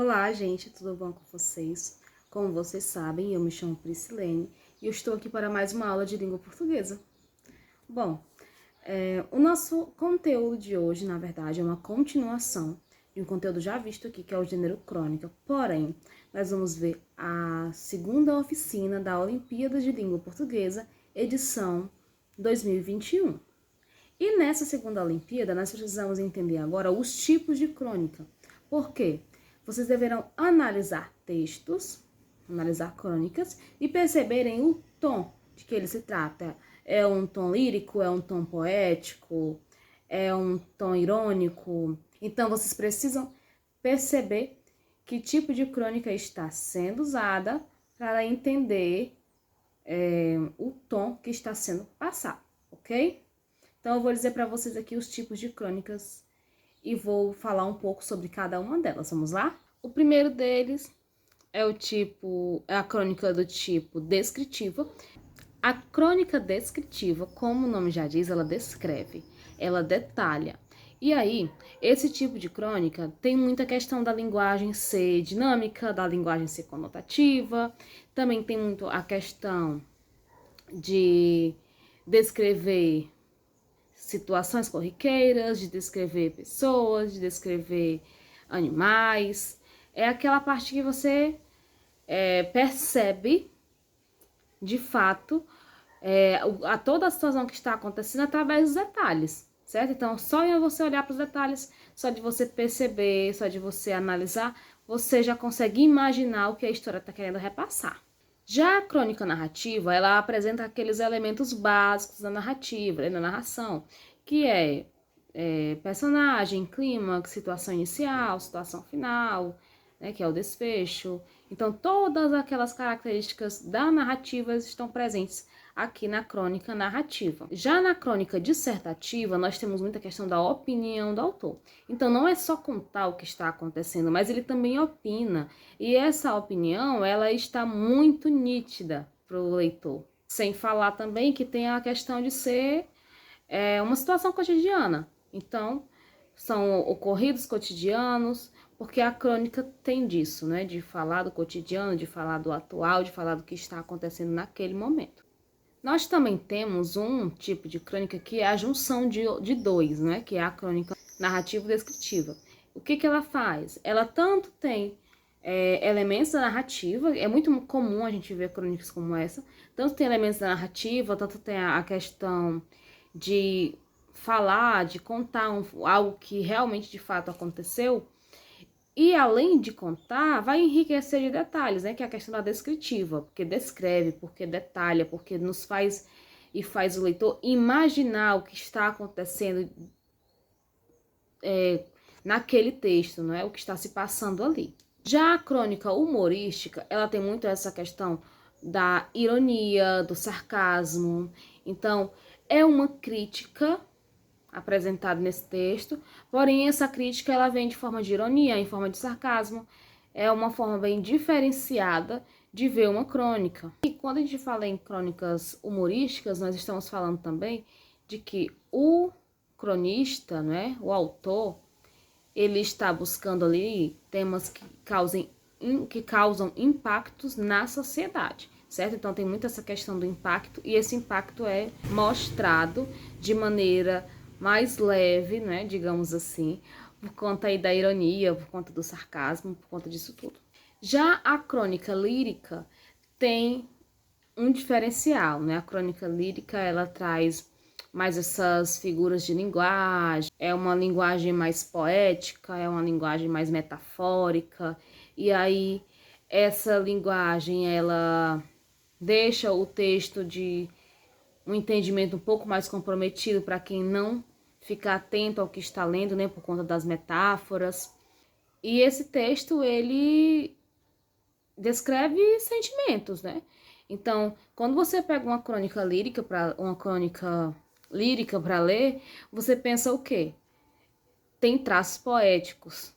Olá, gente, tudo bom com vocês? Como vocês sabem, eu me chamo Priscilene e eu estou aqui para mais uma aula de língua portuguesa. Bom, o nosso conteúdo de hoje, na verdade, é uma continuação de um conteúdo já visto aqui, que é o gênero crônica. Porém, nós vamos ver a segunda oficina da Olimpíada de Língua Portuguesa, edição 2021. E nessa segunda Olimpíada, nós precisamos entender agora os tipos de crônica. Por quê? Vocês deverão analisar textos, analisar crônicas e perceberem o tom de que ele se trata. É um tom lírico, é um tom poético, é um tom irônico. Então, vocês precisam perceber que tipo de crônica está sendo usada para entender o tom que está sendo passado, ok? Então, eu vou dizer para vocês aqui os tipos de crônicas e vou falar um pouco sobre cada uma delas. Vamos lá? O primeiro deles é a crônica do tipo descritiva. A crônica descritiva, como o nome já diz, ela descreve, ela detalha. E aí, esse tipo de crônica tem muita questão da linguagem ser dinâmica, da linguagem ser conotativa, também tem muito a questão de descrever situações corriqueiras, de descrever pessoas, de descrever animais. É aquela parte que você percebe, de fato, toda a situação que está acontecendo através dos detalhes, certo? Então, só em você olhar para os detalhes, só de você perceber, só de você analisar, você já consegue imaginar o que a história está querendo repassar. Já a crônica narrativa, ela apresenta aqueles elementos básicos da narrativa, da narração, que é personagem, clímax, situação inicial, situação final, né, que é o desfecho. Então, todas aquelas características da narrativa estão presentes aqui na crônica narrativa. Já na crônica dissertativa, nós temos muita questão da opinião do autor. Então, não é só contar o que está acontecendo, mas ele também opina. E essa opinião, ela está muito nítida para o leitor. Sem falar também que tem a questão de ser uma situação cotidiana. Então, são ocorridos cotidianos, porque a crônica tem disso, né? De falar do cotidiano, de falar do atual, de falar do que está acontecendo naquele momento. Nós também temos um tipo de crônica que é a junção de dois, né? Que é a crônica narrativa e descritiva. O que ela faz? Ela tanto tem elementos da narrativa, é muito comum a gente ver crônicas como essa, tanto tem elementos da narrativa, tanto tem a questão de falar, de contar algo que realmente de fato aconteceu, e além de contar, vai enriquecer de detalhes, né? Que é a questão da descritiva, porque descreve, porque detalha, porque nos faz e faz o leitor imaginar o que está acontecendo naquele texto, não é? O que está se passando ali. Já a crônica humorística, ela tem muito essa questão da ironia, do sarcasmo. Então, é uma crítica apresentada nesse texto, porém essa crítica ela vem de forma de ironia, em forma de sarcasmo. É uma forma bem diferenciada de ver uma crônica. E quando a gente fala em crônicas humorísticas, nós estamos falando também de que o cronista, né, o autor, ele está buscando ali temas que causam impactos na sociedade, certo? Então tem muito essa questão do impacto, e esse impacto é mostrado de maneira mais leve, né, digamos assim, por conta aí da ironia, por conta do sarcasmo, por conta disso tudo. Já a crônica lírica tem um diferencial, né? A crônica lírica, ela traz mais essas figuras de linguagem, é uma linguagem mais poética, é uma linguagem mais metafórica, e aí essa linguagem, ela deixa o texto de um entendimento um pouco mais comprometido para quem não fica atento ao que está lendo, né, por conta das metáforas. E esse texto, ele descreve sentimentos, né? Então, quando você pega uma crônica lírica para ler, você pensa o quê? Tem traços poéticos,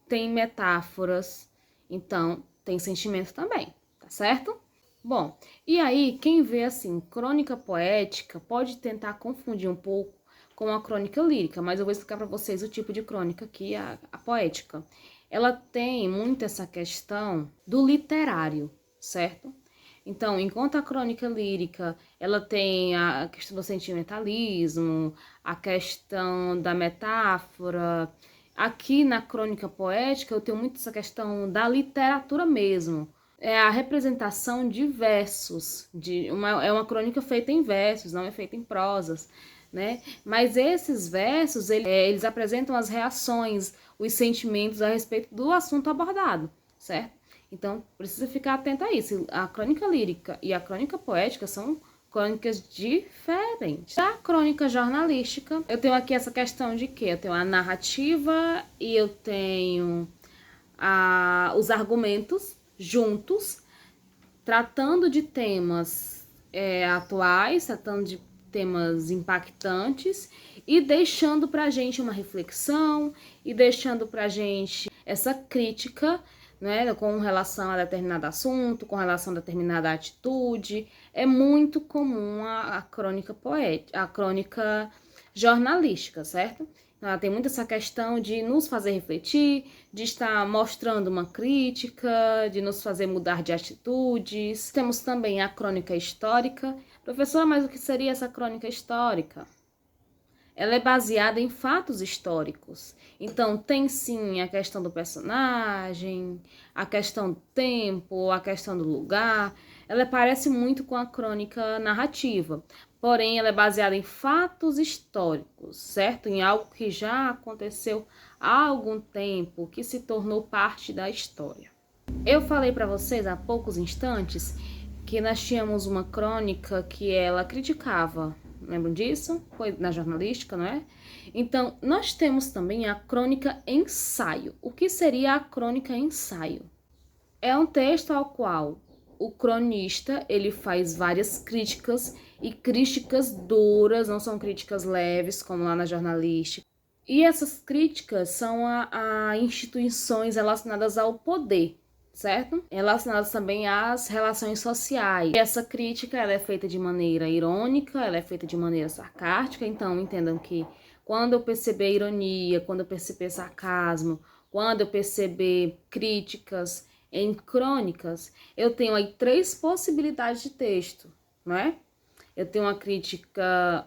tem metáforas, então tem sentimento também, tá certo? Bom, e aí quem vê assim crônica poética pode tentar confundir um pouco com a crônica lírica, mas eu vou explicar para vocês o tipo de crônica aqui, a poética. ela tem muito essa questão do literário, certo? Então, enquanto a crônica lírica, ela tem a questão do sentimentalismo, a questão da metáfora, aqui na crônica poética eu tenho muito essa questão da literatura mesmo. É a representação de versos, é uma crônica feita em versos, não é feita em prosas, né? Mas esses versos, eles apresentam as reações, os sentimentos a respeito do assunto abordado, certo? Então, precisa ficar atento a isso. A crônica lírica e a crônica poética são crônicas diferentes. A crônica jornalística, eu tenho aqui essa questão de que eu tenho a narrativa e eu tenho os argumentos juntos, tratando de temas atuais, tratando de temas impactantes e deixando pra gente uma reflexão e deixando pra gente essa crítica, né, com relação a determinado assunto, com relação a determinada atitude. É muito comum a crônica poética, a crônica jornalística, certo? Ela tem muito essa questão de nos fazer refletir, de estar mostrando uma crítica, de nos fazer mudar de atitudes. Temos também a crônica histórica. Professora, mas o que seria essa crônica histórica? Ela é baseada em fatos históricos. Então, tem sim a questão do personagem, a questão do tempo, a questão do lugar. Ela parece muito com a crônica narrativa, porém, ela é baseada em fatos históricos, certo? Em algo que já aconteceu há algum tempo, que se tornou parte da história. Eu falei para vocês há poucos instantes que nós tínhamos uma crônica que ela criticava. Lembram disso? Foi na jornalística, não é? Então, nós temos também a crônica ensaio. O que seria a crônica ensaio? É um texto ao qual o cronista, ele faz várias críticas e críticas duras, não são críticas leves, como lá na jornalística. E essas críticas são a instituições relacionadas ao poder, certo? Relacionadas também às relações sociais. E essa crítica, ela é feita de maneira irônica, ela é feita de maneira sarcástica, então entendam que quando eu perceber ironia, quando eu perceber sarcasmo, quando eu perceber críticas em crônicas, eu tenho aí 3 possibilidades de texto, não é? Eu tenho uma crítica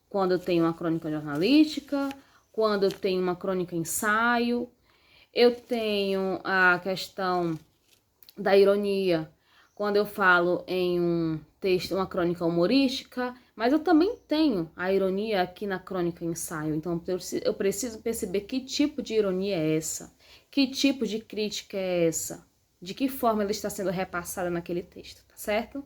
quando eu tenho uma crônica jornalística, quando eu tenho uma crônica ensaio. Eu tenho a questão da ironia quando eu falo em um texto, uma crônica humorística, mas eu também tenho a ironia aqui na crônica ensaio. Então eu preciso perceber que tipo de ironia é essa, que tipo de crítica é essa, de que forma ela está sendo repassada naquele texto, tá certo?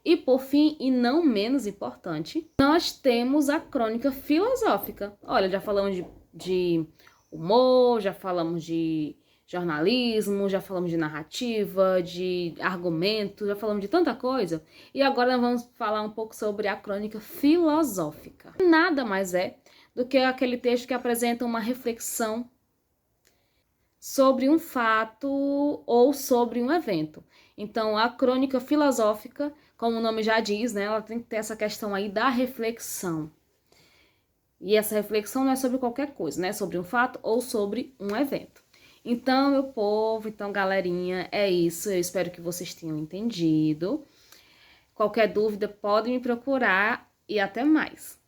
E por fim, e não menos importante, nós temos a crônica filosófica. Olha, já falamos de humor, já falamos de jornalismo, já falamos de narrativa, de argumento, já falamos de tanta coisa. E agora nós vamos falar um pouco sobre a crônica filosófica. Nada mais é do que aquele texto que apresenta uma reflexão sobre um fato ou sobre um evento. Então, a crônica filosófica, como o nome já diz, né, ela tem que ter essa questão aí da reflexão. E essa reflexão não é sobre qualquer coisa, né? Sobre um fato ou sobre um evento. Então, meu povo, então, galerinha, é isso. Eu espero que vocês tenham entendido. Qualquer dúvida, pode me procurar e até mais.